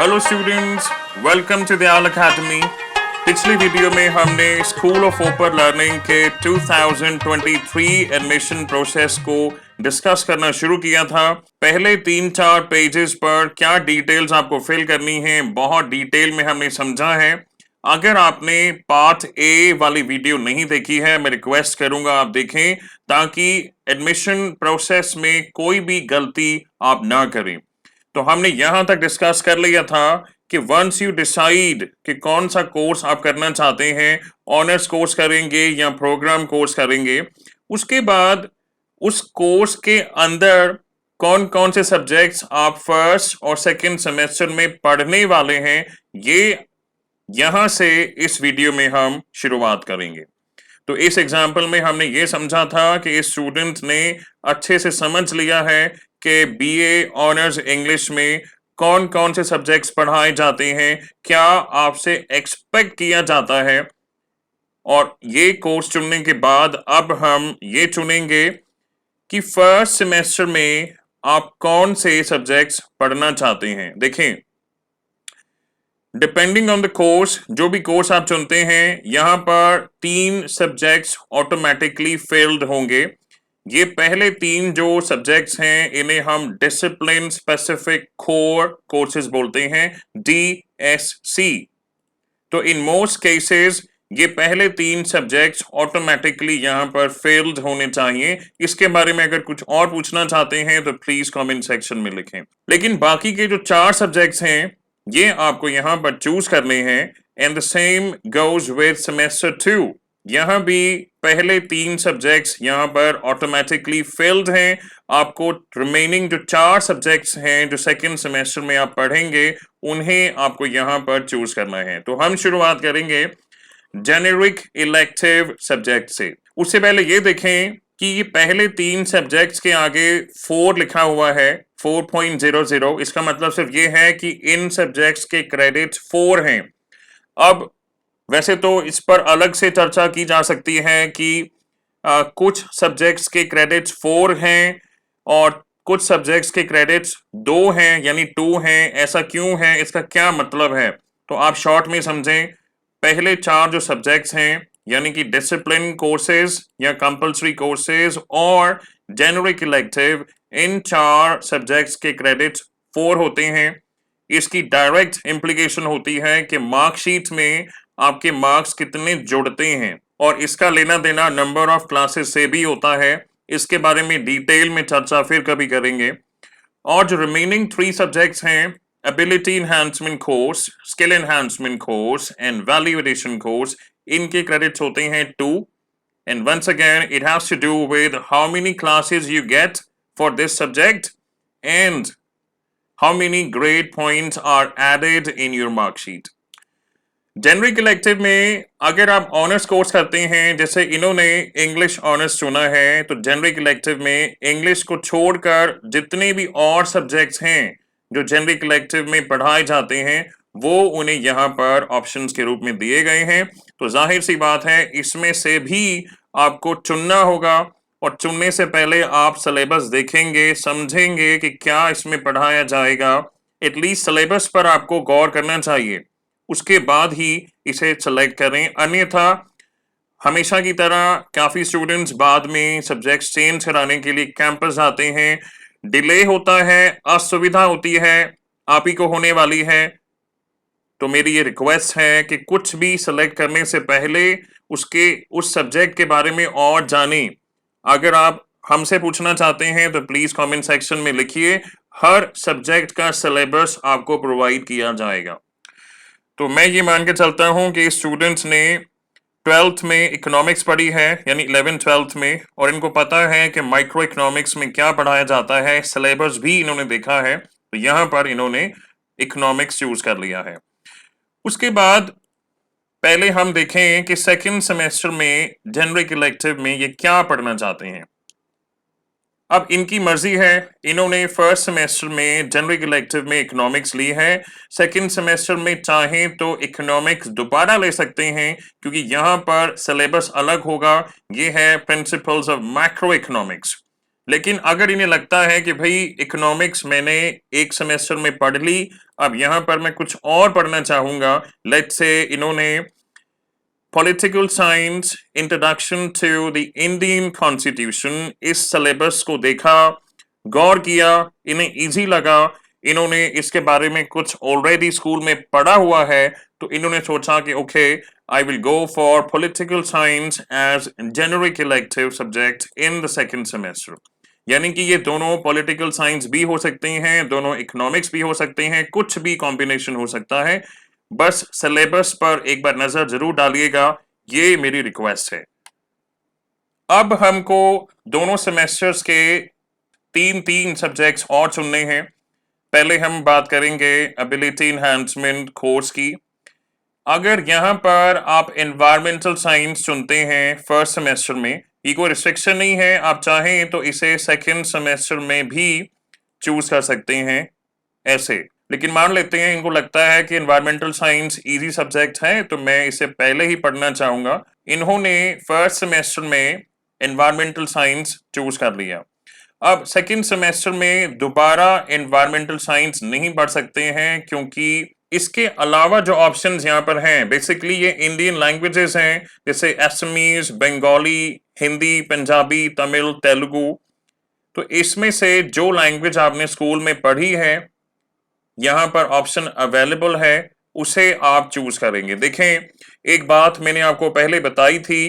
Hello students, welcome to the All Academy. पिछली video में हमने स्कूल ऑफ ओपर लर्निंग के 2023 एडमिशन प्रोसेस को डिस्कस करना शुरू किया था। पहले 3-4 पेजेस पर क्या डिटेल्स आपको फिल करनी है, बहुत डिटेल में हमने समझा है। अगर आपने पार्ट ए वाली वीडियो नहीं देखी है, मैं रिक्वेस्ट करूंगा आप देखें, ताकि एडमिशन प्रोसेस में कोई भी गलती आप ना करें। तो हमने यहां तक डिस्कस कर लिया था कि वंस यू डिसाइड कि कौन सा कोर्स आप करना चाहते हैं, ऑनर्स कोर्स करेंगे या प्रोग्राम कोर्स करेंगे, उसके बाद उस कोर्स के अंदर कौन कौन से सब्जेक्ट्स आप फर्स्ट और सेकंड सेमेस्टर में पढ़ने वाले हैं, ये यहां से इस वीडियो में हम शुरुआत करेंगे। तो इस एग्जाम्पल में हमने ये समझा था कि इस स्टूडेंट ने अच्छे से समझ लिया है कि बीए ऑनर्स इंग्लिश में कौन कौन से सब्जेक्ट्स पढ़ाए जाते हैं, क्या आपसे एक्सपेक्ट किया जाता है। और ये कोर्स चुनने के बाद अब हम ये चुनेंगे कि फर्स्ट सेमेस्टर में आप कौन से सब्जेक्ट्स पढ़ना चाहते हैं। देखें, डिपेंडिंग ऑन द कोर्स, जो भी कोर्स आप चुनते हैं, यहां पर 3 सब्जेक्ट्स ऑटोमेटिकली फेल्ड होंगे। ये पहले 3 जो सब्जेक्ट्स हैं, इन्हें हम डिसिप्लिन स्पेसिफिक कोर कोर्सेज बोलते हैं, DSC। तो इन मोस्ट केसेस ये पहले 3 सब्जेक्ट्स ऑटोमेटिकली यहां पर फेल्ड होने चाहिए। इसके बारे में अगर कुछ और पूछना चाहते हैं तो प्लीज कमेंट सेक्शन में लिखें। लेकिन बाकी के जो 4 सब्जेक्ट्स हैं, ये आपको यहां पर चूज करने हैं। And the same goes with semester 2। यहां भी पहले 3 सब्जेक्ट्स यहां पर ऑटोमेटिकली फेल्ड हैं। आपको रिमेनिंग जो 4 सब्जेक्ट्स हैं जो सेकंड सेमेस्टर में आप पढ़ेंगे, उन्हें आपको यहां पर चूज करना है। तो हम शुरुआत करेंगे जेनेरिक इलेक्टिव सब्जेक्ट से। उससे पहले ये देखें कि ये पहले 3 सब्जेक्ट्स के आगे 4 लिखा हुआ है, 4.00। इसका मतलब सिर्फ ये है कि इन सब्जेक्ट्स के क्रेडिट्स 4 हैं। अब वैसे तो इस पर अलग से चर्चा की जा सकती है कि कुछ सब्जेक्ट्स के क्रेडिट्स 4 हैं और कुछ सब्जेक्ट्स के क्रेडिट्स 2 हैं, यानी 2 हैं। ऐसा क्यों है, इसका क्या मतलब है, तो आप शॉर्ट में समझें। पहले 4 जो सब्जेक्ट्स हैं, यानी कि डिसिप्लिन कोर्सेज या कंपल्सरी कोर्सेज और जेनेरिक इलेक्टिव, इन 4 सब्जेक्ट्स के क्रेडिट्स 4 होते हैं। इसकी डायरेक्ट इम्प्लीकेशन होती है कि मार्कशीट में आपके मार्क्स कितने जुड़ते हैं, और इसका लेना देना नंबर ऑफ क्लासेस से भी होता है। इसके बारे में डिटेल में चर्चा फिर कभी करेंगे। और जो रिमेनिंग 3 सब्जेक्ट्स हैं, ability enhancement course, skill enhancement course and value addition course, इनके क्रेडिट्स होते हैं 2। And once again it has to do with how many classes you get for this subject and how many grade points are added in your marksheet. Generic elective में अगर आप honours course करते हैं, जैसे इन्होंने English honours चुना है, तो जेनरिक इलेक्टिव में इंग्लिश को छोड़कर जितने भी और सब्जेक्ट्स हैं जो जेनरिक इलेक्टिव में पढ़ाए जाते हैं, वो उन्हें यहाँ पर ऑप्शंस के रूप में दिए गए हैं। तो जाहिर सी बात है, इसमें से भी आपको चुनना होगा, और चुनने से पहले आप सिलेबस देखेंगे, समझेंगे कि क्या इसमें पढ़ाया जाएगा। एटलीस्ट सिलेबस पर आपको गौर करना चाहिए, उसके बाद ही इसे सेलेक्ट करें। अन्यथा हमेशा की तरह काफी स्टूडेंट्स बाद में सब्जेक्ट्स चेंज कराने के लिए कैंपस आते हैं, डिले होता है, असुविधा होती है, आप ही को होने वाली है। तो मेरी ये रिक्वेस्ट है कि कुछ भी सेलेक्ट करने से पहले उसके उस सब्जेक्ट के बारे में और जानें। अगर आप हमसे पूछना चाहते हैं तो प्लीज कमेंट सेक्शन में लिखिए, हर सब्जेक्ट का सिलेबस आपको प्रोवाइड किया जाएगा। तो मैं ये मान के चलता हूं कि स्टूडेंट्स ने 12th में इकोनॉमिक्स पढ़ी है, यानी 11th-12th में, और इनको पता है कि माइक्रो इकोनॉमिक्स में क्या पढ़ाया जाता है, सिलेबस भी इन्होंने देखा है, तो यहां पर इन्होंने इकोनॉमिक्स चूज कर लिया है। उसके बाद पहले हम देखें कि सेकंड सेमेस्टर में जेनरिक इलेक्टिव में ये क्या पढ़ना चाहते हैं। अब इनकी मर्जी है, इन्होंने फर्स्ट सेमेस्टर में जेनरिक इलेक्टिव में इकोनॉमिक्स ली है, सेकंड सेमेस्टर में चाहें तो इकोनॉमिक्स दोबारा ले सकते हैं, क्योंकि यहाँ पर सिलेबस अलग होगा। ये है प्रिंसिपल्स ऑफ मैक्रो इकोनॉमिक्स। लेकिन अगर इन्हें लगता है कि भाई इकोनॉमिक्स मैंने एक सेमेस्टर में पढ़ ली, अब यहाँ पर मैं कुछ और पढ़ना चाहूंगा, लेट्स से इन्होंने political science introduction to the Indian constitution इस सिलेबस को देखा, गौर किया, इन्हें इजी लगा, इन्होंने इसके बारे में कुछ ऑलरेडी स्कूल में पढ़ा हुआ है, तो इन्होंने सोचा कि okay I will go for political science as generic elective subject in the second semester. यानी कि ये दोनों पॉलिटिकल साइंस भी हो सकते हैं, दोनों इकोनॉमिक्स भी हो सकते हैं, कुछ भी कॉम्बिनेशन हो सकता है, बस सिलेबस पर एक बार नजर जरूर डालिएगा, ये मेरी रिक्वेस्ट है। अब हमको दोनों सेमेस्टर्स के तीन तीन सब्जेक्ट्स और चुनने हैं। पहले हम बात करेंगे एबिलिटी इनहैंसमेंट कोर्स की। अगर यहाँ पर आप एनवायरमेंटल साइंस चुनते हैं फर्स्ट सेमेस्टर में, ये कोई रिस्ट्रिक्शन नहीं है, आप चाहें तो इसे सेकंड सेमेस्टर में भी चूज कर सकते हैं ऐसे। लेकिन मान लेते हैं इनको लगता है कि एनवायरमेंटल साइंस इजी सब्जेक्ट है तो मैं इसे पहले ही पढ़ना चाहूंगा, इन्होंने फर्स्ट सेमेस्टर में एनवायरमेंटल साइंस चूज कर लिया। अब सेकंड सेमेस्टर में दोबारा एनवायरमेंटल साइंस नहीं पढ़ सकते हैं, क्योंकि इसके अलावा जो ऑप्शंस यहाँ पर हैं बेसिकली ये इंडियन लैंग्वेजेस हैं, जैसे असमीज, बंगाली, हिंदी, पंजाबी, तमिल, तेलुगु। तो इसमें से जो लैंग्वेज आपने स्कूल में पढ़ी है, यहाँ पर ऑप्शन अवेलेबल है, उसे आप चूज करेंगे। देखें, एक बात मैंने आपको पहले बताई थी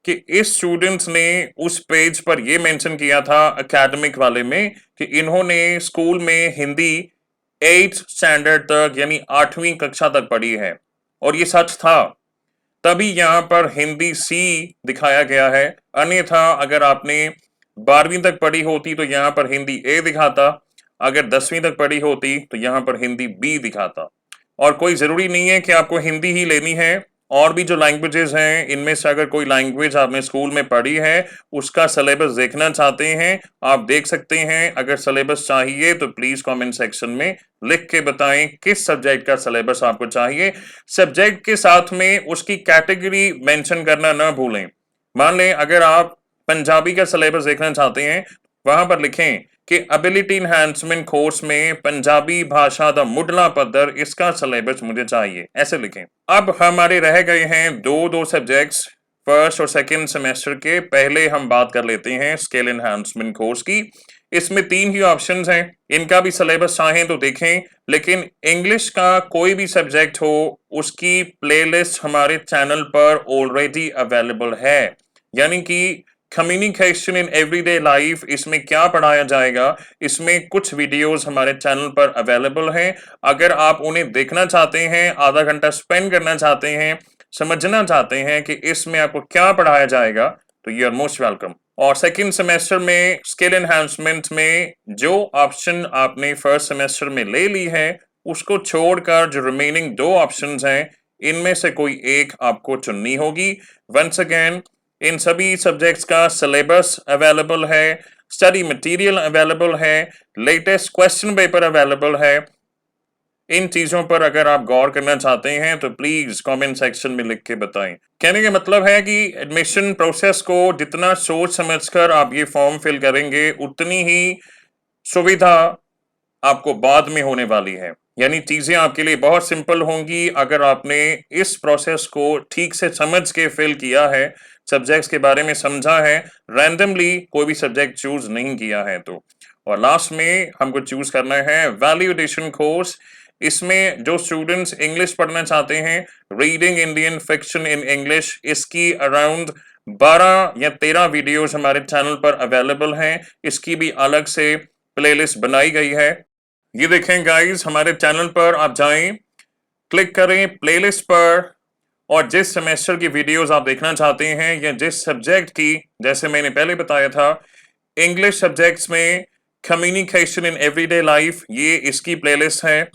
कि इस स्टूडेंट्स ने उस पेज पर यह मेंशन किया था एकेडमिक वाले में कि इन्होंने स्कूल में हिंदी 8th स्टैंडर्ड तक यानी 8वीं कक्षा तक पढ़ी है, और ये सच था, तभी यहां पर हिंदी सी दिखाया गया है। अन्यथा अगर आपने 12वीं तक पढ़ी होती तो यहां पर हिंदी ए दिखाता, अगर 10वीं तक पढ़ी होती तो यहां पर हिंदी बी दिखाता। और कोई जरूरी नहीं है कि आपको हिंदी ही लेनी है, और भी जो लैंग्वेजेस हैं इनमें से अगर कोई लैंग्वेज आपने स्कूल में पढ़ी है उसका सिलेबस देखना चाहते हैं, आप देख सकते हैं। अगर सिलेबस चाहिए तो प्लीज कमेंट सेक्शन में लिख के बताएं किस सब्जेक्ट का सिलेबस आपको चाहिए। सब्जेक्ट के साथ में उसकी कैटेगरी मेंशन करना ना भूलें। मान लें अगर आप पंजाबी का सिलेबस देखना चाहते हैं, वहां पर लिखें कि एबिलिटी इनहैंसमेंट कोर्स में पंजाबी भाषा दा मुढ़ला पद्धर, इसका सिलेबस मुझे चाहिए, ऐसे लिखें। अब हमारे रह गए हैं दो सब्जेक्ट्स फर्स्ट और सेकंड सेमेस्टर के। पहले हम बात कर लेते हैं स्किल एनहांसमेंट कोर्स की। इसमें 3 ही ऑप्शंस हैं, इनका भी सिलेबस चाहें तो देखें, लेकिन इंग्लिश का कोई भी सब्जेक्ट हो उसकी प्लेलिस्ट हमारे चैनल पर ऑलरेडी अवेलेबल है। यानी कि कम्युनिकेशन इन एवरीडे लाइफ, इसमें क्या पढ़ाया जाएगा, इसमें कुछ वीडियोस हमारे चैनल पर अवेलेबल हैं। अगर आप उन्हें देखना चाहते हैं, आधा घंटा स्पेंड करना चाहते हैं, समझना चाहते हैं कि इसमें आपको क्या पढ़ाया जाएगा, तो यू आर मोस्ट वेलकम। और सेकंड सेमेस्टर में स्किल एनहांसमेंट में जो ऑप्शन आपने फर्स्ट सेमेस्टर में ले ली है, उसको छोड़कर जो रिमेनिंग 2 ऑप्शंस हैं, इनमें से कोई एक आपको चुननी होगी। वंस अगेन, इन सभी सब्जेक्ट्स का सिलेबस अवेलेबल है, स्टडी मटेरियल अवेलेबल है, लेटेस्ट क्वेश्चन पेपर अवेलेबल है। इन चीजों पर अगर आप गौर करना चाहते हैं तो प्लीज कमेंट सेक्शन में लिख के बताएं। कहने का मतलब है कि एडमिशन प्रोसेस को जितना सोच समझकर आप ये फॉर्म फिल करेंगे, उतनी ही सुविधा आपको बाद में होने वाली है। यानी चीजें आपके लिए बहुत सिंपल होंगी अगर आपने इस प्रोसेस को ठीक से समझ के फिल किया है, सब्जेक्ट्स के बारे में समझा है, रैंडमली कोई भी सब्जेक्ट चूज नहीं किया है तो। और लास्ट में हमको चूज करना है वैल्यू एडिशन कोर्स। इसमें जो स्टूडेंट्स इंग्लिश पढ़ना चाहते हैं, reading Indian fiction in English, इसकी अराउंड 12 या 13 वीडियोस हमारे चैनल पर अवेलेबल हैं। इसकी भी अलग से प्लेलिस्ट बनाई गई है। ये देखें गाइस, हमारे चैनल पर आप जाएं, क्लिक करें प्लेलिस्ट पर, और जिस सेमेस्टर की वीडियोस आप देखना चाहते हैं या जिस सब्जेक्ट की, जैसे मैंने पहले बताया था इंग्लिश सब्जेक्ट्स में कम्युनिकेशन इन एवरीडे लाइफ, ये इसकी प्लेलिस्ट है।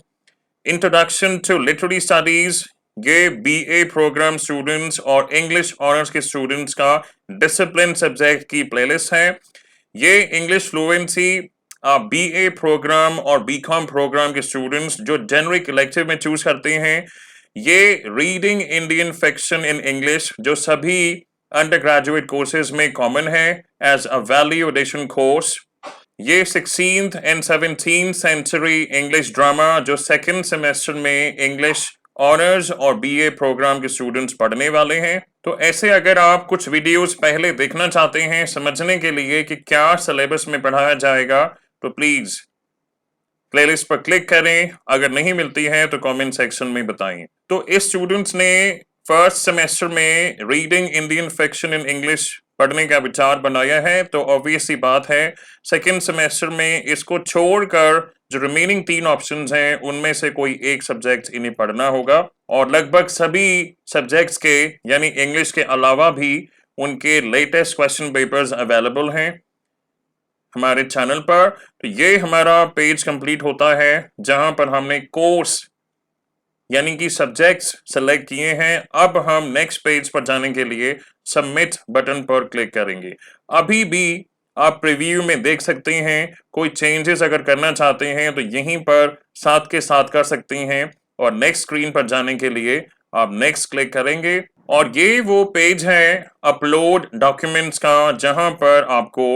इंट्रोडक्शन टू लिटरेरी स्टडीज, ये बीए प्रोग्राम स्टूडेंट्स और इंग्लिश ऑनर्स के स्टूडेंट्स का डिसिप्लिन सब्जेक्ट की प्लेलिस्ट है। ये इंग्लिश फ्लुएंसी बीए प्रोग्राम और बीकॉम प्रोग्राम के स्टूडेंट्स जो जेनरिक इलेक्टिव में चूज करते हैं, ये reading Indian fiction in English जो सभी अंडर ग्रेजुएट कोर्सेज में कॉमन है as a value addition course. ये 16th and 17th century English drama जो सेकेंड सेमेस्टर में इंग्लिश ऑनर्स और बीए प्रोग्राम के स्टूडेंट्स पढ़ने वाले हैं। तो ऐसे अगर आप कुछ वीडियोस पहले देखना चाहते हैं समझने के लिए कि क्या सिलेबस में पढ़ाया जाएगा, तो प्लीज प्लेलिस्ट पर क्लिक करें। अगर नहीं मिलती है तो कमेंट सेक्शन में बताएं। तो इस स्टूडेंट्स ने फर्स्ट सेमेस्टर में reading Indian fiction in English पढ़ने का विचार बनाया है, तो ऑब्वियस सी बात है सेकेंड सेमेस्टर में इसको छोड़कर जो रिमेनिंग 3 ऑप्शंस हैं उनमें से कोई एक सब्जेक्ट इन्हें पढ़ना होगा। और लगभग सभी सब्जेक्ट्स के यानी इंग्लिश के अलावा भी उनके लेटेस्ट क्वेश्चन पेपर्स अवेलेबल हैं हमारे चैनल पर। तो ये हमारा पेज कंप्लीट होता है जहां पर हमने कोर्स यानी कि सब्जेक्ट्स सेलेक्ट किए हैं। अब हम नेक्स्ट पेज पर जाने के लिए सबमिट बटन पर क्लिक करेंगे। अभी भी आप प्रीव्यू में देख सकते हैं, कोई चेंजेस अगर करना चाहते हैं तो यहीं पर साथ के साथ कर सकते हैं। और नेक्स्ट स्क्रीन पर जाने के लिए आप नेक्स्ट क्लिक करेंगे और ये वो पेज है अपलोड डॉक्यूमेंट्स का जहां पर आपको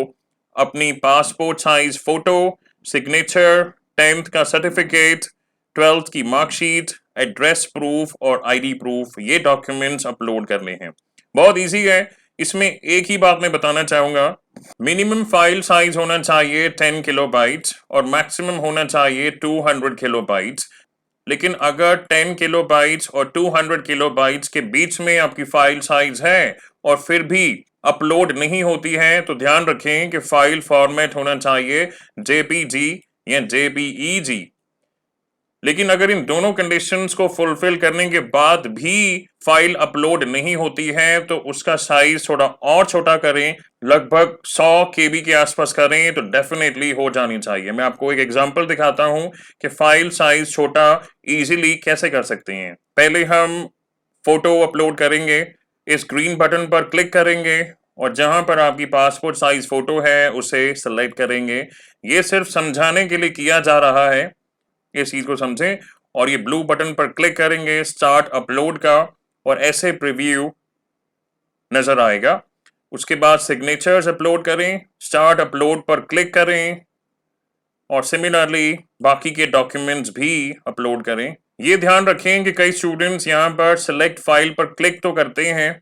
अपनी passport size photo, signature, 10th का सर्टिफिकेट, 12th की मार्कशीट, एड्रेस प्रूफ और आईडी प्रूफ ये डॉक्यूमेंट्स अपलोड करने हैं। बहुत इजी है। इसमें एक ही बात मैं बताना चाहूंगा, मिनिमम फाइल साइज होना चाहिए 10 किलोबाइट्स और मैक्सिमम होना चाहिए 200 किलोबाइट्स। लेकिन अगर 10 किलोबाइट्स और 200 किलोबाइट्स के बीच में आपकी फाइल साइज है और फिर भी अपलोड नहीं होती है तो ध्यान रखें कि फाइल फॉर्मेट होना चाहिए जेपीजी या जेपीईजी। लेकिन अगर इन दोनों कंडीशंस को फुलफिल करने के बाद भी फाइल अपलोड नहीं होती है तो उसका साइज थोड़ा और छोटा करें, लगभग 100 KB के आसपास करें तो डेफिनेटली हो जानी चाहिए। मैं आपको एक एग्जांपल दिखाता हूं कि फाइल साइज छोटा इजीली कैसे कर सकते हैं। पहले हम फोटो अपलोड करेंगे, इस ग्रीन बटन पर क्लिक करेंगे और जहां पर आपकी पासपोर्ट साइज फोटो है उसे सेलेक्ट करेंगे। ये सिर्फ समझाने के लिए किया जा रहा है, इस चीज को समझें। और ये ब्लू बटन पर क्लिक करेंगे स्टार्ट अपलोड का और ऐसे प्रीव्यू नजर आएगा। उसके बाद सिग्नेचर्स अपलोड करें, स्टार्ट अपलोड पर क्लिक करें और सिमिलरली बाकी के डॉक्यूमेंट्स भी अपलोड करें। ये ध्यान रखें कि कई स्टूडेंट्स यहाँ पर सिलेक्ट फाइल पर क्लिक तो करते हैं,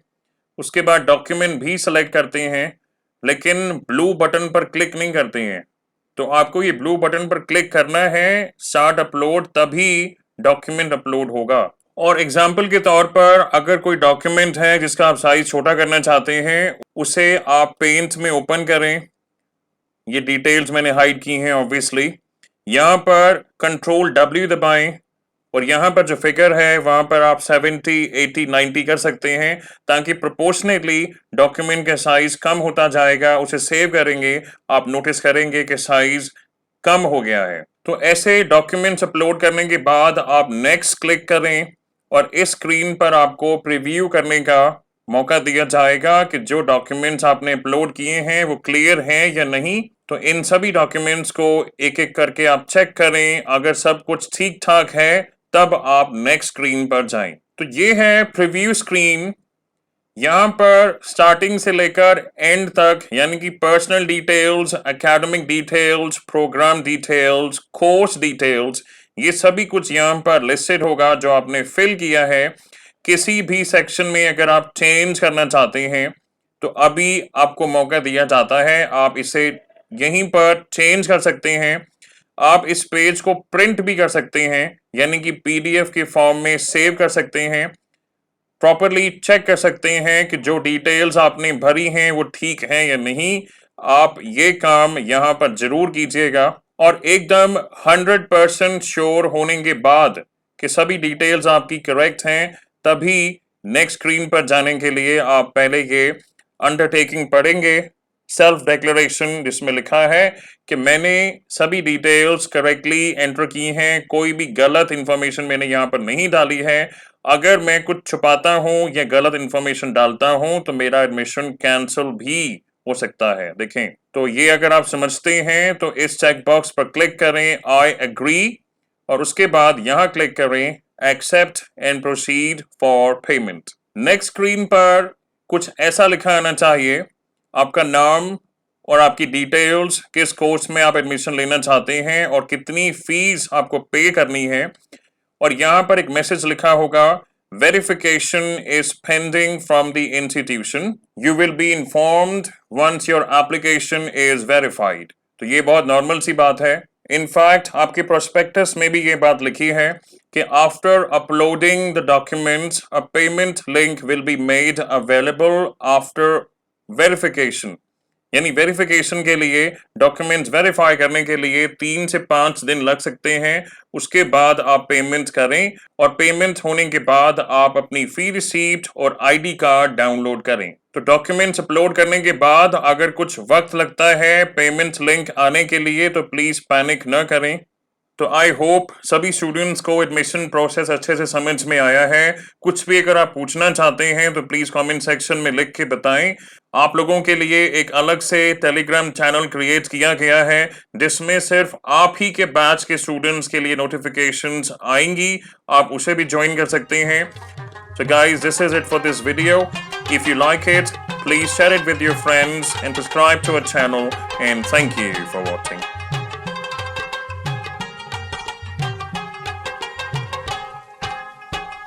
उसके बाद डॉक्यूमेंट भी सिलेक्ट करते हैं, लेकिन ब्लू बटन पर क्लिक नहीं करते हैं। तो आपको ये ब्लू बटन पर क्लिक करना है स्टार्ट अपलोड, तभी डॉक्यूमेंट अपलोड होगा। और एग्जाम्पल के तौर पर अगर कोई डॉक्यूमेंट है जिसका आप साइज छोटा करना चाहते हैं उसे आप पेंट में ओपन करें। ये डिटेल्स मैंने हाइड की हैं ऑब्वियसली। यहाँ पर कंट्रोल W दबाएं और यहाँ पर जो फिगर है वहां पर आप 70, 80, 90 कर सकते हैं ताकि प्रोपोर्शनेटली डॉक्यूमेंट का साइज कम होता जाएगा। उसे सेव करेंगे, आप नोटिस करेंगे कि साइज कम हो गया है। तो ऐसे डॉक्यूमेंट्स अपलोड करने के बाद आप नेक्स्ट क्लिक करें और इस स्क्रीन पर आपको प्रीव्यू करने का मौका दिया जाएगा कि जो डॉक्यूमेंट्स आपने अपलोड किए हैं वो क्लियर हैं या नहीं। तो इन सभी डॉक्यूमेंट्स को एक एक करके आप चेक करें, अगर सब कुछ ठीक ठाक है तब आप नेक्स्ट स्क्रीन पर जाएं। तो ये है प्रीव्यू स्क्रीन। यहाँ पर स्टार्टिंग से लेकर एंड तक यानी कि personal details, academic details, programme details, course details, ये सभी कुछ यहाँ पर लिस्टेड होगा जो आपने फिल किया है। किसी भी सेक्शन में अगर आप चेंज करना चाहते हैं तो अभी आपको मौका दिया जाता है, आप इसे यहीं पर चेंज कर सकते हैं। आप इस पेज को प्रिंट भी कर सकते हैं यानी कि PDF के फॉर्म में सेव कर सकते हैं, प्रॉपरली चेक कर सकते हैं कि जो डिटेल्स आपने भरी हैं वो ठीक हैं या नहीं। आप ये काम यहाँ पर जरूर कीजिएगा और एकदम 100% श्योर होने के बाद कि सभी डिटेल्स आपकी करेक्ट हैं तभी नेक्स्ट स्क्रीन पर जाने के लिए आप पहले ये अंडरटेकिंग पढ़ेंगे, सेल्फ डिक्लेरेशन, जिसमें लिखा है कि मैंने सभी डिटेल्स करेक्टली एंटर की हैं, कोई भी गलत इंफॉर्मेशन मैंने यहाँ पर नहीं डाली है। अगर मैं कुछ छुपाता हूं या गलत इंफॉर्मेशन डालता हूं तो मेरा एडमिशन कैंसिल भी हो सकता है। देखें, तो ये अगर आप समझते हैं तो इस चेक बॉक्स पर क्लिक करें आई एग्री और उसके बाद यहां क्लिक करें accept and proceed for payment. Next screen पर कुछ ऐसा लिखा आना चाहिए, आपका नाम और आपकी डिटेल्स, किस कोर्स में आप एडमिशन लेना चाहते हैं और कितनी फीस आपको पे करनी है, और यहाँ पर एक मैसेज लिखा होगा verification is pending from the institution, you will be informed once your application is verified। तो ये बहुत नॉर्मल सी बात है। इनफैक्ट आपके प्रोस्पेक्टस में भी ये बात लिखी है कि after uploading the documents a payment link will be made available after verification, यानी वेरिफिकेशन के लिए, डॉक्यूमेंट्स वेरीफाई करने के लिए 3 से 5 दिन लग सकते हैं। उसके बाद आप पेमेंट करें और पेमेंट होने के बाद आप अपनी फी रिसीप्ट और आईडी कार्ड डाउनलोड करें। तो डॉक्यूमेंट्स अपलोड करने के बाद अगर कुछ वक्त लगता है पेमेंट लिंक आने के लिए तो प्लीज पैनिक न करें। तो आई होप सभी स्टूडेंट्स को एडमिशन प्रोसेस अच्छे से समझ में आया है। कुछ भी अगर आप पूछना चाहते हैं तो प्लीज कमेंट सेक्शन में लिख के बताएं। आप लोगों के लिए एक अलग से टेलीग्राम चैनल क्रिएट किया गया है जिसमें सिर्फ आप ही के बैच के स्टूडेंट्स के लिए नोटिफिकेशंस आएंगी, आप उसे भी ज्वाइन कर सकते हैं। So guys, this is it for this video. If you like it, please share it with your friends and subscribe to our channel, and thank you for watching.